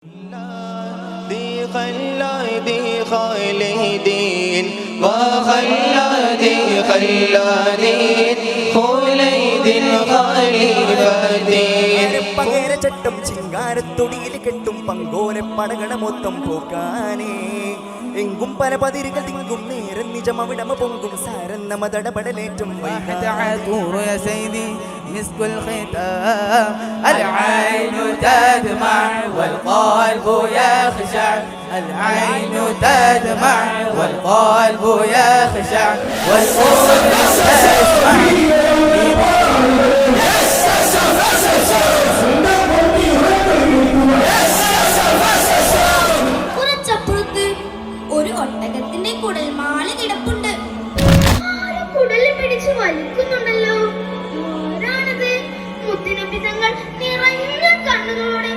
خلدي خالدين وخلدي خلدين خليد خليفتين പകരച്ചട്ടം ചിങ്കാരത്തൊടിയിൽ കെട്ടും പങ്കോലെ പടകണ മൊത്തം പോക്കാനേ എങ്കും പല പതിരുകൾ തിങ്കും നേരം നിജം അവിടമ പൊങ്കും സാരന്ന മതടപടലേറ്റും مسك الختام العين تدمع والقلب يخشع العين تدمع والقلب يخشع والأذن تسمع കുറച്ചപ്പുറത്ത് ഒരു ഒട്ടകത്തിന്റെ കുടൽ മാല കിടപ്പുണ്ട്. കുടല് പിടിച്ച് വലിക്കുന്നുണ്ടല്ലോ. ആരാണത്? മുത്തുനബി തങ്ങൾ നിറഞ്ഞ കണ്ണുകളോടെ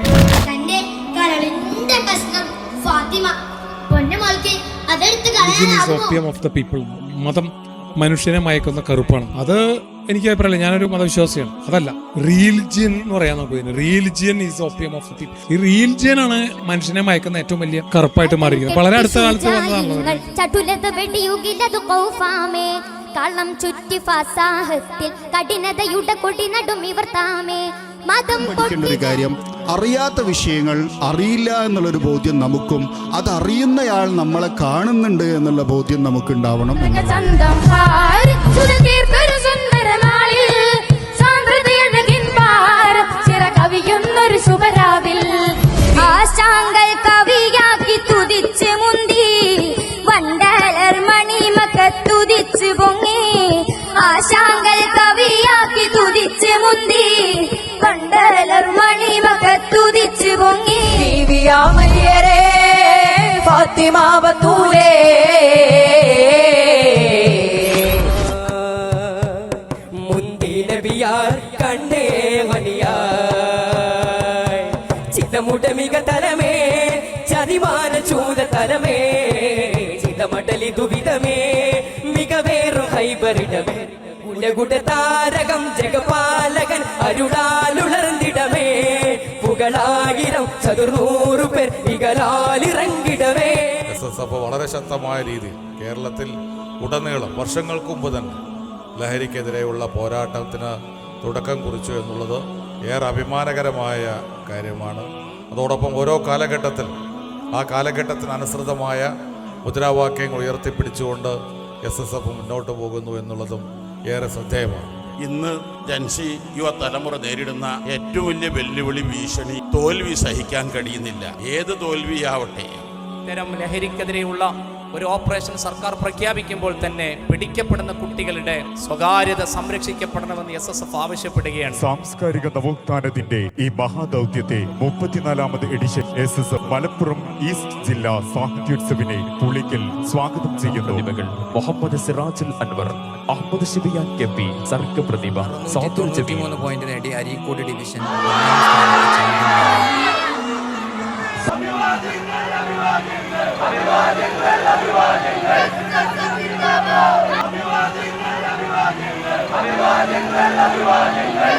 തന്റെ കരളിന്റെ കഷ്ണം ഫാത്തിമ പൊന്നുമോൾക്ക് അതെടുത്ത് കളയാനാകുമോ? മതം മനുഷ്യനെ മയക്കുന്ന കറുപ്പാണ്. അത് എനിക്ക് അഭിപ്രായമില്ല. ഞാനൊരു മതവിശ്വാസിയാണ്. അതല്ല, റിലീജിയൻ എന്ന് പറയാൻ നമുക്ക്. Religion is opium of the people. ഈ റിലീജിയൻ ആണ് മനുഷ്യനെ മയക്കുന്ന ഏറ്റവും വലിയ കറുപ്പായിട്ട് മാറിയിരിക്കുന്നത്. വളരെ അടുത്ത കാലത്ത് വന്നതാണല്ലോ. കളം ചുറ്റി ഫസാഹത്തിൽ കഠിനതയുടെ കൊടി നടും ഇവർ താമേ. പഠിക്കേണ്ട ഒരു കാര്യം, അറിയാത്ത വിഷയങ്ങൾ അറിയില്ല എന്നുള്ളൊരു ബോധ്യം നമുക്കും, അതറിയുന്നയാൾ നമ്മളെ കാണുന്നുണ്ട് എന്നുള്ള ബോധ്യം നമുക്ക് ഉണ്ടാവണം. കവിയാക്കി തുതിച്ച് മുന്തി വണ്ടലർ മണിമക്കത്തുതിച്ച് പൊങ്ങി ആശാങ്കൽ കവിയാക്കി തുതിച്ച് മുന്തി വണ്ടലർ മണിമക്കത്തുതിച്ച് പൊങ്ങി ദിവ്യാമയ്യരേ ഫാത്തിമ ബത്തൂലേ മുന്തി നബിയാർ കണ്ണേ മണിയാർ ചിതമുടമിക തലമേ ചതിമാന ചൂത തലമേ ചിതമടലി ദുവിധമേ മികവേറു ഹൈബറിടമേ ഉലകുട താരകം ജഗപാലകൻ അരുളാലുളർന്നിടമേ പുകളായിരം ചതുർനൂറു പേർ ഇകലാലിറങ്ങിടമേ. SSF വളരെ ശക്തമായ രീതിയിൽ കേരളത്തിൽ ഉടനീളം വർഷങ്ങൾക്ക് മുമ്പ് തന്നെ ലഹരിക്കെതിരെയുള്ള പോരാട്ടത്തിന് തുടക്കം കുറിച്ചു എന്നുള്ളത് ഏറെ അഭിമാനകരമായ കാര്യമാണ്. അതോടൊപ്പം ഓരോ കാലഘട്ടത്തിൽ ആ കാലഘട്ടത്തിനനുസൃതമായ മുദ്രാവാക്യങ്ങൾ ഉയർത്തിപ്പിടിച്ചുകൊണ്ട് SSF മുന്നോട്ട് പോകുന്നു എന്നുള്ളതും ഏറെ ശ്രദ്ധേയമാണ്. ഇന്ന് ജൻസി യുവതലമുറ നേരിടുന്ന ഏറ്റവും വലിയ വെല്ലുവിളി ഭീഷണി തോൽവി സഹിക്കാൻ കഴിയുന്നില്ല. ഏത് തോൽവിയാവട്ടെ. ഇത്തരം ലഹരിക്കെതിരെയുള്ള ഒരു ഓപ്പറേഷൻ സർക്കാർ പ്രഖ്യാപിക്കുമ്പോൾ തന്നെ പിടിക്കപ്പെടുന്ന കുട്ടികളുടെ സ്വകാര്യത സംരക്ഷിക്കപ്പെടണമെന്ന് SSF ആവശ്യപ്പെടുകയാണ്. സാംസ്കാരിക നവോത്ഥാനത്തിന്റെ ഈ മഹാദൗത്യത്തെ 34ാമത് എഡിഷൻ SSF മലപ്പുറം ഈസ്റ്റ് ജില്ലാ സാഹിത്യോത്സവിനെ പുളിക്കൽ സ്വാഗതം ചെയ്യുന്നു. മുഹമ്മദ് സിറാജുൽ അൻവർ, അഹമ്മദ് ഷിബിയാൻ KP, സർക്ക പ്രതിഭ, 93 പോയിന്റ് നേടി അരീക്കോട് ഡിവിഷൻ അഭിവാദ്യങ്ങൾ